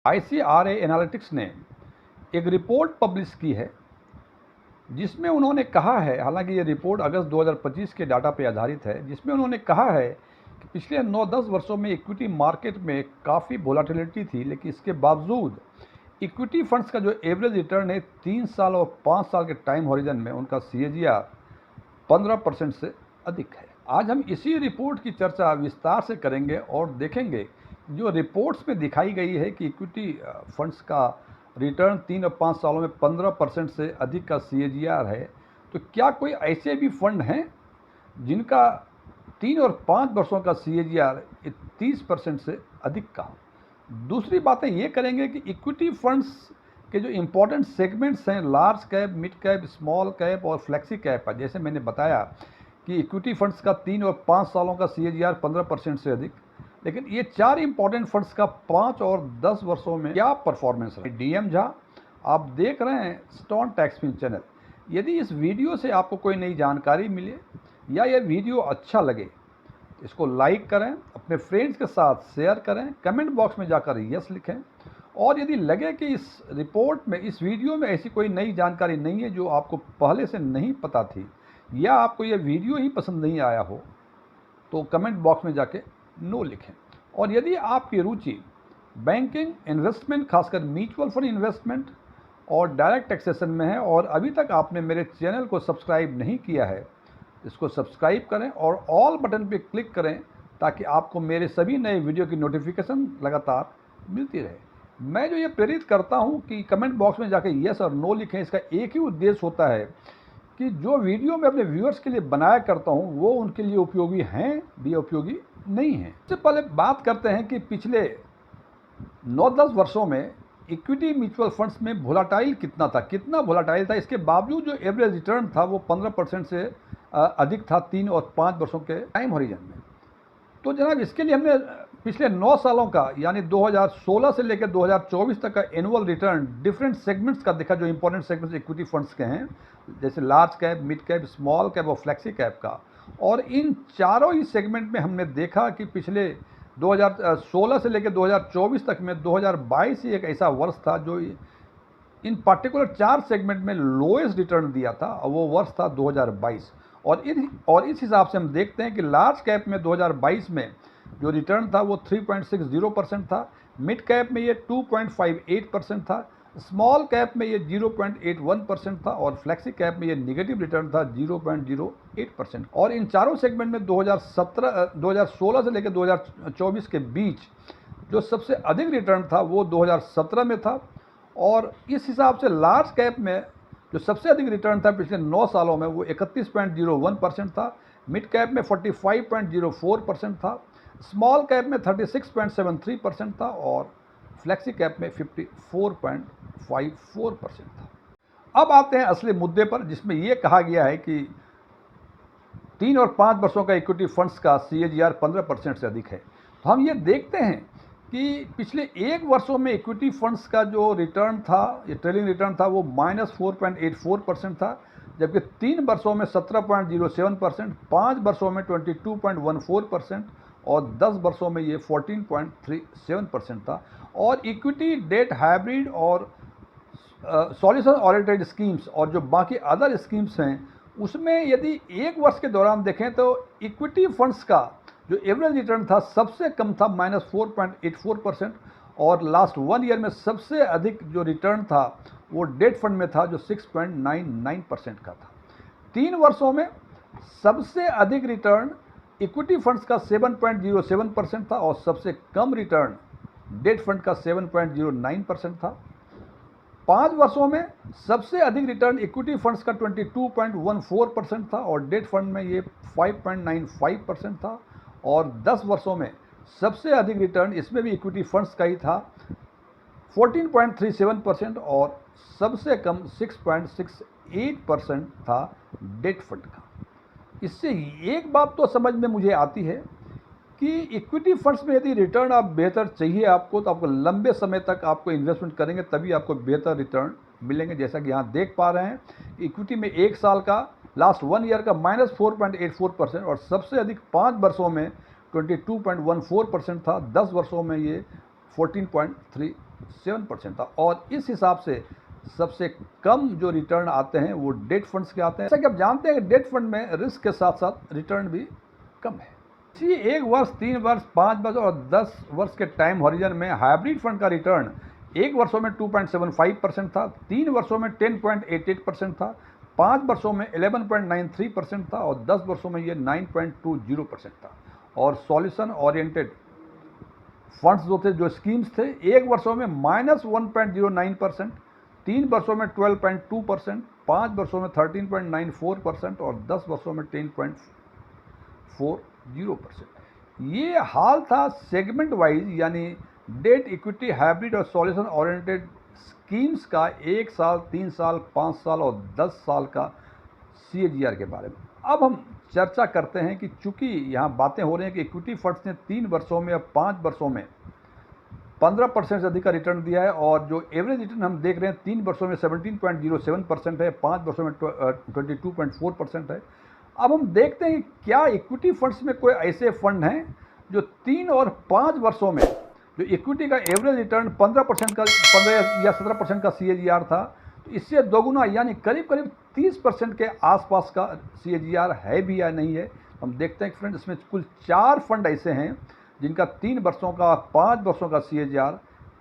ICRA analytics ने एक report publish की है जिसमें उन्होंने कहा है, हालांकि ये रिपोर्ट अगस्त 2025 के डाटा पर आधारित है, जिसमें उन्होंने कहा है कि पिछले 9-10 वर्षों में इक्विटी मार्केट में काफ़ी वोलेटिलिटी थी, लेकिन इसके बावजूद इक्विटी फंड्स का जो एवरेज रिटर्न है 3 साल और 5 साल के टाइम हॉरिजन में उनका CAGR 15% से अधिक है। आज हम इसी रिपोर्ट की चर्चा विस्तार से करेंगे और देखेंगे जो रिपोर्ट्स में दिखाई गई है कि इक्विटी फंड्स का रिटर्न 3 और 5 सालों में 15% से अधिक का CAGR है, तो क्या कोई ऐसे भी फंड हैं जिनका 3 और 5 वर्षों का CAGR 30% से अधिक का। दूसरी बातें ये करेंगे कि इक्विटी फंड्स के जो इम्पोर्टेंट सेगमेंट्स हैं, large cap, mid cap, small cap और फ्लेक्सी कैप है। जैसे मैंने बताया कि इक्विटी फंड्स का 3 और 5 सालों का CAGR 15% से अधिक, लेकिन ये 4 इंपॉर्टेंट फंड्स का 5 और 10 वर्षों में क्या परफॉर्मेंस है। DM झा, आप देख रहे हैं स्टोन टैक्सफिन चैनल। यदि इस वीडियो से आपको कोई नई जानकारी मिले या ये वीडियो अच्छा लगे, इसको लाइक करें, अपने फ्रेंड्स के साथ शेयर करें, कमेंट बॉक्स में जाकर यस लिखें, और यदि लगे कि इस रिपोर्ट में, इस वीडियो में ऐसी कोई नई जानकारी नहीं है जो आपको पहले से नहीं पता थी, या आपको ये वीडियो ही पसंद नहीं आया हो, तो कमेंट बॉक्स में जाके नो लिखें। और यदि आपकी रुचि बैंकिंग, इन्वेस्टमेंट, खासकर म्यूचुअल फंड इन्वेस्टमेंट और डायरेक्ट टैक्सेशन में है और अभी तक आपने मेरे चैनल को सब्सक्राइब नहीं किया है, इसको सब्सक्राइब करें और ऑल बटन पे क्लिक करें ताकि आपको मेरे सभी नए वीडियो की नोटिफिकेशन लगातार मिलती रहे। मैं जो ये प्रेरित करता हूँ कि कमेंट बॉक्स में जाके यस और नो लिखें, इसका एक ही उद्देश्य होता है कि जो वीडियो मैं अपने व्यूअर्स के लिए बनाया करता हूँ वो उनके लिए उपयोगी हैं भी, उपयोगी नहीं हैं। सबसे पहले बात करते हैं कि पिछले 9-10 वर्षों में इक्विटी म्यूचुअल फंड्स में वोलेटाइल कितना वोलेटाइल था। इसके बावजूद जो एवरेज रिटर्न था वो 15% से अधिक था 3 और 5 वर्षों के टाइम हॉरिजन में। तो जनाब, इसके लिए हमने पिछले 9 सालों का यानी 2016 से लेकर 2024 तक का एनुअल रिटर्न डिफरेंट सेगमेंट्स का देखा, जो इंपॉर्टेंट सेगमेंट्स इक्विटी फंड्स के हैं, जैसे large cap, mid cap, small cap और फ्लेक्सी कैप का। और इन चारों ही सेगमेंट में हमने देखा कि पिछले 2016 से लेकर 2024 तक में 2022 ही एक ऐसा वर्ष था जो इन पर्टिकुलर 4 सेगमेंट में लोएस्ट रिटर्न दिया था, और वो वर्ष था 2022। और इस हिसाब से हम देखते हैं कि लार्ज कैप में 2022 में जो रिटर्न था वो 3.60% था, मिड कैप में ये 2.58% था, स्मॉल कैप में ये 0.81% था और फ्लेक्सी कैप में ये निगेटिव रिटर्न था 0.08%। और इन चारों सेगमेंट में 2016 से लेकर 2024 के बीच जो सबसे अधिक रिटर्न था वो 2017 में था। और इस हिसाब से लार्ज कैप में जो सबसे अधिक रिटर्न था पिछले 9 सालों में वो 31.01% था, मिड कैप में 45.04% था, स्मॉल कैप में 36.73% था और फ्लेक्सी कैप में 54.54% था। अब आते हैं असली मुद्दे पर, जिसमें यह कहा गया है कि 3 और 5 वर्षों का इक्विटी फंड्स का CAGR 15% से अधिक है। तो हम ये देखते हैं कि पिछले 1 वर्षों में इक्विटी फंड्स का जो रिटर्न था, ये ट्रेलिंग रिटर्न था, वो -4.84% था, जबकि 3 वर्षों में 17.07%, 5 वर्षों में 22.14% और 10 वर्षों में ये 14.37% था। और इक्विटी, डेट, हाइब्रिड और सॉल्यूशन ओरिएंटेड स्कीम्स और जो बाकी अदर स्कीम्स हैं, उसमें यदि 1 वर्ष के दौरान देखें तो इक्विटी फंड्स का जो एवरेज रिटर्न था सबसे कम था -4.84%, और लास्ट 1 ईयर में सबसे अधिक जो रिटर्न था वो डेट फंड में था जो 6.99% का था। 3 वर्षों में सबसे अधिक रिटर्न इक्विटी फंड्स का 7.07% था और सबसे कम रिटर्न डेट फंड का 7.09% था। 5 वर्षों में सबसे अधिक रिटर्न इक्विटी फंड्स का 22.14% था और डेट फंड में ये 5.95% था। और 10 वर्षों में सबसे अधिक रिटर्न इसमें भी इक्विटी फंड्स का ही था 14.37% और सबसे कम 6.68% था डेट फंड का। इससे एक बात तो समझ में मुझे आती है कि इक्विटी फंड्स में यदि रिटर्न आप बेहतर चाहिए आपको, तो आपको लंबे समय तक आपको इन्वेस्टमेंट करेंगे तभी आपको बेहतर रिटर्न मिलेंगे। जैसा कि यहाँ देख पा रहे हैं, इक्विटी में 1 साल का, लास्ट 1 ईयर का -4.84% और सबसे अधिक 5 वर्षों में 22.14% था, 10 वर्षों में ये 14.3 7% था। और इस हिसाब से सबसे कम जो रिटर्न आते हैं वो डेट फंड्स के आते हैं। जैसा कि आप जानते हैं कि डेट फंड में रिस्क के साथ साथ रिटर्न भी कम है। इसी 1 वर्ष, 3 वर्ष, 5 वर्ष और 10 वर्ष के टाइम हॉरिजन में हाइब्रिड फंड का रिटर्न 1 वर्षों में 2.75% था, 3 वर्षों में 10.88% था, 5 वर्षों में 11.93% था और 10 वर्षों में ये 9.20% था। और सॉल्यूशन ओरिएंटेड फंड्स जो थे, जो स्कीम्स थे, 1 वर्षों में -1.09%, 3 वर्षों में 12.2%, 5 वर्षों में 13.94% और 10 वर्षों में 10.40%। ये हाल था सेगमेंट वाइज, यानी डेट, इक्विटी, हाइब्रिड और सॉल्यूशन ओरिएंटेड स्कीम्स का 1 साल, 3 साल, 5 साल और 10 साल का CAGR के बारे में। अब हम चर्चा करते हैं कि चूंकि यहाँ बातें हो रही हैं कि इक्विटी फंड्स ने 3 वर्षों में या 5 वर्षों में 15% से अधिक का रिटर्न दिया है, और जो एवरेज रिटर्न हम देख रहे हैं 3 वर्षों में 17.07% है, 5 वर्षों में 22.4% है। अब हम देखते हैं कि क्या इक्विटी फंड्स में कोई ऐसे फंड हैं जो 3 और 5 वर्षों में जो इक्विटी का एवरेज रिटर्न 15% का, 15 या 17% का CAGR था, तो इससे दोगुना यानी करीब करीब 30% के आसपास का CAGR है भी या नहीं है। हम देखते हैं फ्रेंड, इसमें कुल 4 फंड ऐसे हैं जिनका 3 वर्षों का, 5 वर्षों का CAGR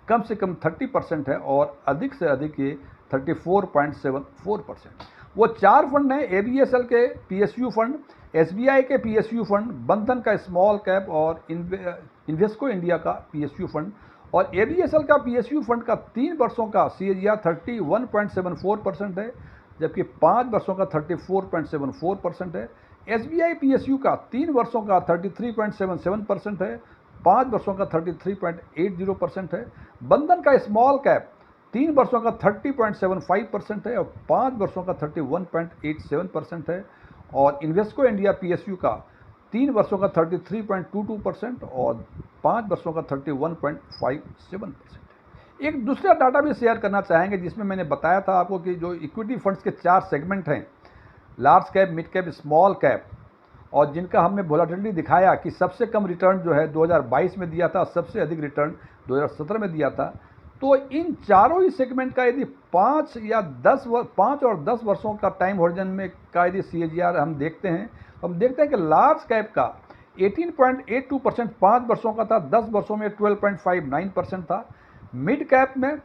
कम से कम 30% है और अधिक से अधिक ये 34.74%। वो 4 फंड हैं ABSL के PSU फंड, SBI के PSU फंड, बंधन का स्मॉल कैप और इन्वेस्को इंडिया का PSU फंड। और ABSL का PSU फंड का 3 वर्षों का CAGR 31.74% है, जबकि 5 वर्षों का 34.74% है। SBI PSU का 3 वर्षों का 33.77% है, 5 वर्षों का 33.80% है। बंधन का स्मॉल कैप 3 वर्षों का 30.75% है और 5 वर्षों का 31.87% है। और इन्वेस्को इंडिया PSU का 3 वर्षों का 33.22% और 5 वर्षों का 31.57% है। एक दूसरा डाटा भी शेयर करना चाहेंगे, जिसमें मैंने बताया था आपको कि जो इक्विटी फंड्स के 4 सेगमेंट हैं, large cap, mid cap, small cap, और जिनका हमने वोलेटिलिटी दिखाया कि सबसे कम रिटर्न जो है 2022 में दिया था, सबसे अधिक रिटर्न 2017 में दिया था। तो इन चारों ही सेगमेंट का यदि 5 और 10 वर्षों का टाइम हॉरिजन में का यदि CAGR हम देखते हैं, तो हम देखते हैं कि लार्ज कैप का 18.82% 5 वर्षों का था, 10 वर्षों में 12.59% था। मिड कैप में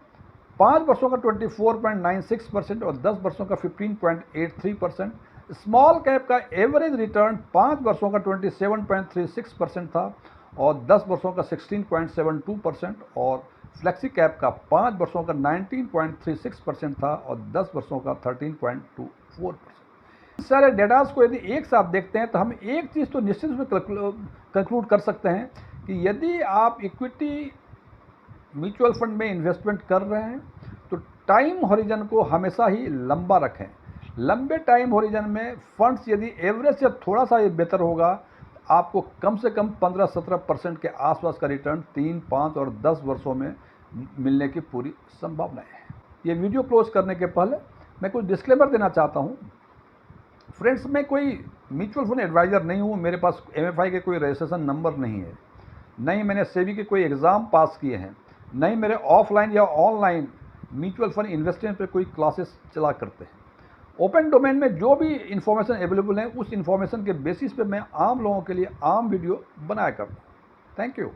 5 वर्षों का 24.96% और 10 वर्षों का 15.83%। स्मॉल कैप का एवरेज रिटर्न 5 वर्षों का 27.36% था और 10 वर्षों का 16.72%। और फ्लेक्सी कैप का 5 वर्षों का 19.36% था और 10 वर्षों का 13.24%। सारे डेटास को यदि एक साथ देखते हैं तो हम एक चीज़ तो निश्चित रूप से कंक्लूड कर सकते हैं कि यदि आप इक्विटी म्यूचुअल फंड में इन्वेस्टमेंट कर रहे हैं तो टाइम हॉरिजन को हमेशा ही लंबा रखें। लंबे टाइम हॉरिजन में फंड्स यदि एवरेज से थोड़ा सा बेहतर होगा, आपको कम से कम 15-17% के आसपास का रिटर्न 3, 5 और 10 वर्षों में मिलने की पूरी संभावना है। ये वीडियो क्लोज करने के पहले मैं कुछ डिस्क्लेमर देना चाहता हूँ। फ्रेंड्स, मैं कोई म्यूचुअल फंड एडवाइज़र नहीं हूँ, मेरे पास MFI के कोई रजिस्ट्रेशन नंबर नहीं है, नहीं मैंने सेबी के कोई एग्ज़ाम पास किए हैं, नहीं मेरे ऑफलाइन या ऑनलाइन म्यूचुअल फंड इन्वेस्टमेंट पर कोई क्लासेस चला करते हैं। ओपन डोमेन में जो भी इन्फॉर्मेशन अवेलेबल है, उस इन्फॉर्मेशन के बेसिस पे मैं आम लोगों के लिए आम वीडियो बनाया करता हूँ। Thank you.